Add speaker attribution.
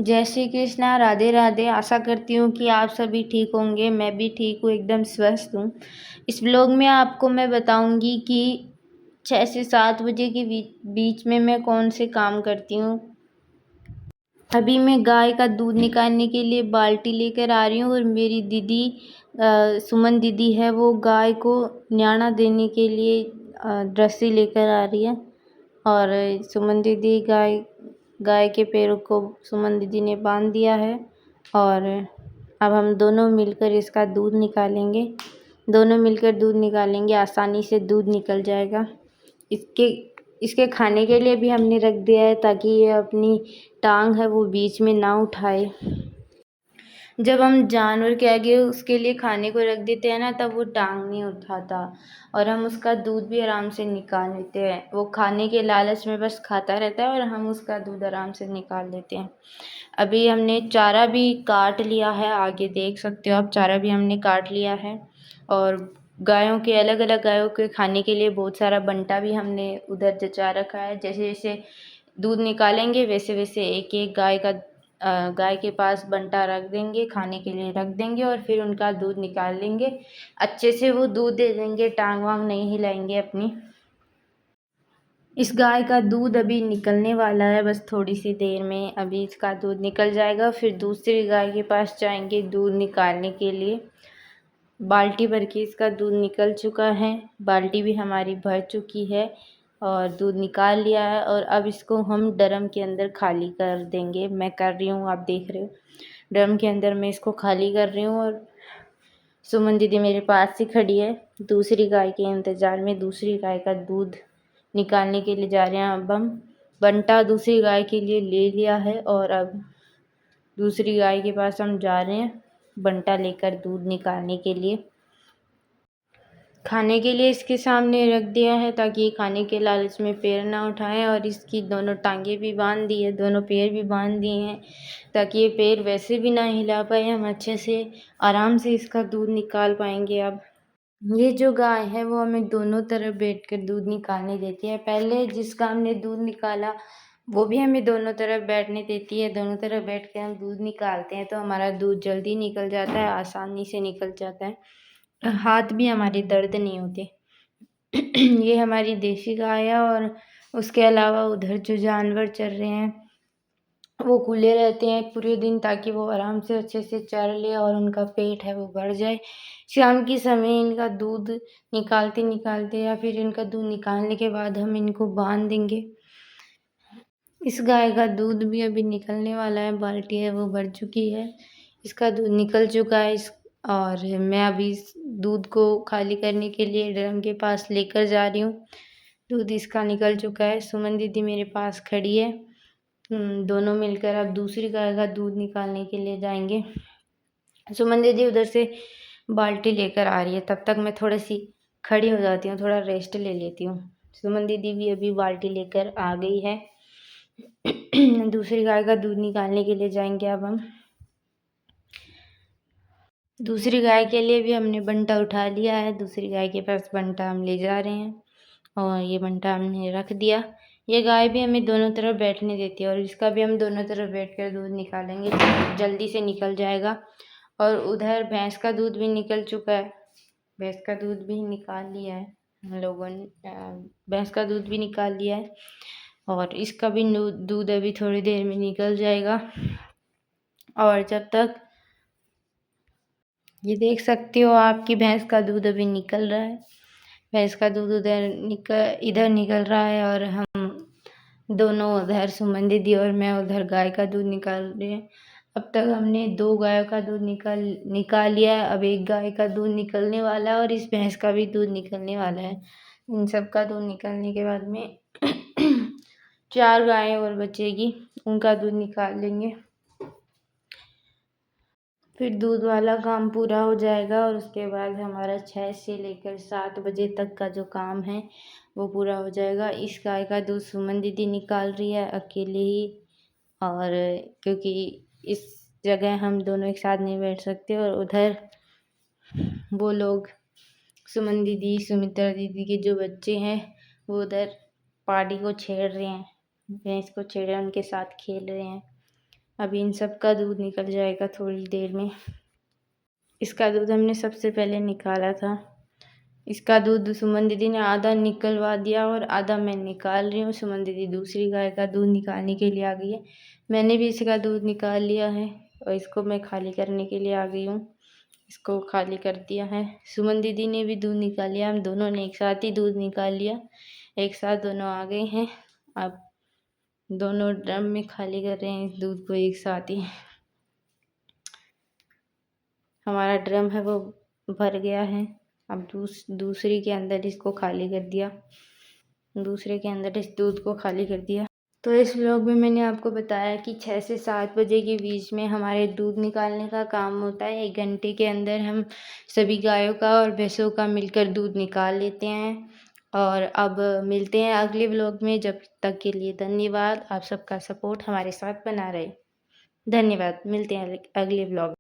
Speaker 1: जय श्री कृष्णा, राधे राधे। आशा करती हूँ कि आप सभी ठीक होंगे। मैं भी ठीक हूँ, एकदम स्वस्थ हूँ। इस ब्लॉग में आपको मैं बताऊँगी कि 6 से 7 बजे के बीच में मैं कौन से काम करती हूँ। अभी मैं गाय का दूध निकालने के लिए बाल्टी लेकर आ रही हूँ और मेरी दीदी सुमन दीदी है, वो गाय को न्याणा देने के लिए रस्सी लेकर आ रही है। और सुमन दीदी गाय के पैरों को सुमन दीदी ने बांध दिया है और अब हम दोनों मिलकर इसका दूध निकालेंगे। दोनों मिलकर दूध निकालेंगे, आसानी से दूध निकल जाएगा। इसके खाने के लिए भी हमने रख दिया है ताकि ये अपनी टांग है वो बीच में ना उठाए। जब हम जानवर के आगे उसके लिए खाने को रख देते हैं ना, तब वो टांग नहीं उठाता और हम उसका दूध भी आराम से निकाल लेते हैं। वो खाने के लालच में बस खाता रहता है और हम उसका दूध आराम से निकाल लेते हैं। अभी हमने चारा भी काट लिया है, आगे देख सकते हो आप, चारा भी हमने काट लिया है। और अलग अलग गायों के खाने के लिए बहुत सारा बंटा भी हमने उधर जचा रखा है। जैसे जैसे दूध निकालेंगे वैसे वैसे एक एक गाय के पास बंटा रख देंगे, खाने के लिए रख देंगे और फिर उनका दूध निकाल लेंगे। अच्छे से वो दूध दे देंगे, टांग वांग नहीं हिलाएंगे अपनी। इस गाय का दूध अभी निकलने वाला है, बस थोड़ी सी देर में अभी इसका दूध निकल जाएगा। फिर दूसरी गाय के पास जाएंगे दूध निकालने के लिए। बाल्टी भर के इसका दूध निकल चुका है, बाल्टी भी हमारी भर चुकी है और दूध निकाल लिया है। और अब इसको हम ड्रम के अंदर खाली कर देंगे। मैं कर रही हूँ, आप देख रहे हो, ड्रम के अंदर मैं इसको खाली कर रही हूँ। और सुमन दीदी मेरे पास ही खड़ी है, दूसरी गाय के इंतज़ार में। दूसरी गाय का दूध निकालने के लिए जा रहे हैं। अब हम बंटा दूसरी गाय के लिए ले लिया है और अब दूसरी गाय के पास हम जा रहे हैं बंटा लेकर दूध निकालने के लिए। खाने के लिए इसके सामने रख दिया है ताकि खाने के लालच में पैर ना उठाएं। और इसकी दोनों टांगें भी बांध दी है, दोनों पैर भी बांध दिए हैं ताकि ये पैर वैसे भी ना हिला पाए। हम अच्छे से आराम से इसका दूध निकाल पाएंगे। अब ये जो गाय है वो हमें दोनों तरफ बैठकर दूध निकालने देती है। पहले जिसका हमने दूध निकाला वो भी हमें दोनों तरफ बैठने देती है। दोनों तरफ बैठ के हम दूध निकालते हैं तो हमारा दूध जल्दी निकल जाता है, आसानी से निकल जाता है, हाथ भी हमारे दर्द नहीं होते। ये हमारी देसी गाय है। और उसके अलावा उधर जो जानवर चर रहे हैं वो खुले रहते हैं पूरे दिन ताकि वो आराम से अच्छे से चर ले और उनका पेट है वो भर जाए। शाम के समय इनका दूध निकालते निकालते या फिर इनका दूध निकालने के बाद हम इनको बांध देंगे। इस गाय का दूध भी अभी निकलने वाला है, बाल्टी है वो भर चुकी है, इसका दूध निकल चुका है। और मैं अभी इस दूध को खाली करने के लिए ड्रम के पास लेकर जा रही हूँ। दूध इसका निकल चुका है। सुमन दीदी मेरे पास खड़ी है। दोनों मिलकर अब दूसरी गाय का दूध निकालने के लिए जाएंगे। सुमन दीदी उधर से बाल्टी लेकर आ रही है, तब तक मैं थोड़ी सी खड़ी हो जाती हूँ, थोड़ा रेस्ट ले लेती हूँ। सुमन दीदी भी अभी बाल्टी लेकर आ गई है। दूसरी गाय का दूध निकालने के लिए जाएंगे अब हम। दूसरी गाय के लिए भी हमने बंटा उठा लिया है, दूसरी गाय के पास बंटा हम ले जा रहे हैं और ये बंटा हमने रख दिया। ये गाय भी हमें दोनों तरफ बैठने देती है और इसका भी हम दोनों तरफ बैठकर दूध निकालेंगे, जल्दी से निकल जाएगा। और उधर भैंस का दूध भी निकल चुका है, भैंस का दूध भी निकाल लिया है हम लोगों ने, भैंस का दूध भी निकाल लिया है और इसका भी दूध अभी थोड़ी देर में निकल जाएगा। और जब तक ये देख सकते हो आपकी भैंस का दूध अभी निकल रहा है, भैंस का दूध इधर निकल रहा है और हम दोनों उधर, सुमन दीदी और मैं उधर गाय का दूध निकाल रहे हैं। अब तक हमने 2 गायों का दूध निकाल लिया है, अब एक गाय का दूध निकलने वाला है और इस भैंस का भी दूध निकलने वाला है। इन सब का दूध निकलने के बाद में 4 गायें और बचेगी, उनका दूध निकाल लेंगे। फिर दूध वाला काम पूरा हो जाएगा और उसके बाद हमारा 6 से लेकर 7 बजे तक का जो काम है वो पूरा हो जाएगा। इस गाय का दूध सुमन दीदी निकाल रही है अकेले ही, और क्योंकि इस जगह हम दोनों एक साथ नहीं बैठ सकते और उधर वो लोग, सुमन दीदी, सुमित्रा दीदी के जो बच्चे हैं वो उधर पाड़ी को छेड़ रहे हैं, भैंस को छेड़ रहे हैं, उनके साथ खेल रहे हैं। अभी इन सब का दूध निकल जाएगा थोड़ी देर में। इसका दूध हमने सबसे पहले निकाला था। इसका दूध सुमन दीदी ने आधा निकलवा दिया और आधा मैं निकाल रही हूँ। सुमन दीदी दूसरी गाय का दूध निकालने के लिए आ गई है। मैंने भी इसका दूध निकाल लिया है और इसको मैं खाली करने के लिए आ गई हूँ। इसको खाली कर दिया है। सुमन दीदी ने भी दूध निकाल लिया। हम दोनों ने एक साथ ही दूध निकाल लिया। एक साथ दोनों आ गए हैं। अब दोनों ड्रम में खाली कर रहे हैं इस दूध को एक साथ ही। हमारा ड्रम है वो भर गया है। अब दूसरी के अंदर इसको खाली कर दिया। दूसरे के अंदर इस दूध को खाली कर दिया। तो इस व्लॉग में मैंने आपको बताया कि 6 से 7 बजे के बीच में हमारे दूध निकालने का काम होता है। 1 घंटे के अंदर हम सभी गायों का और भैंसों का मिलकर दूध निकाल लेते हैं। और अब मिलते हैं अगले व्लॉग में। जब तक के लिए धन्यवाद। आप सबका सपोर्ट हमारे साथ बना रहे। धन्यवाद। मिलते हैं अगले व्लॉग।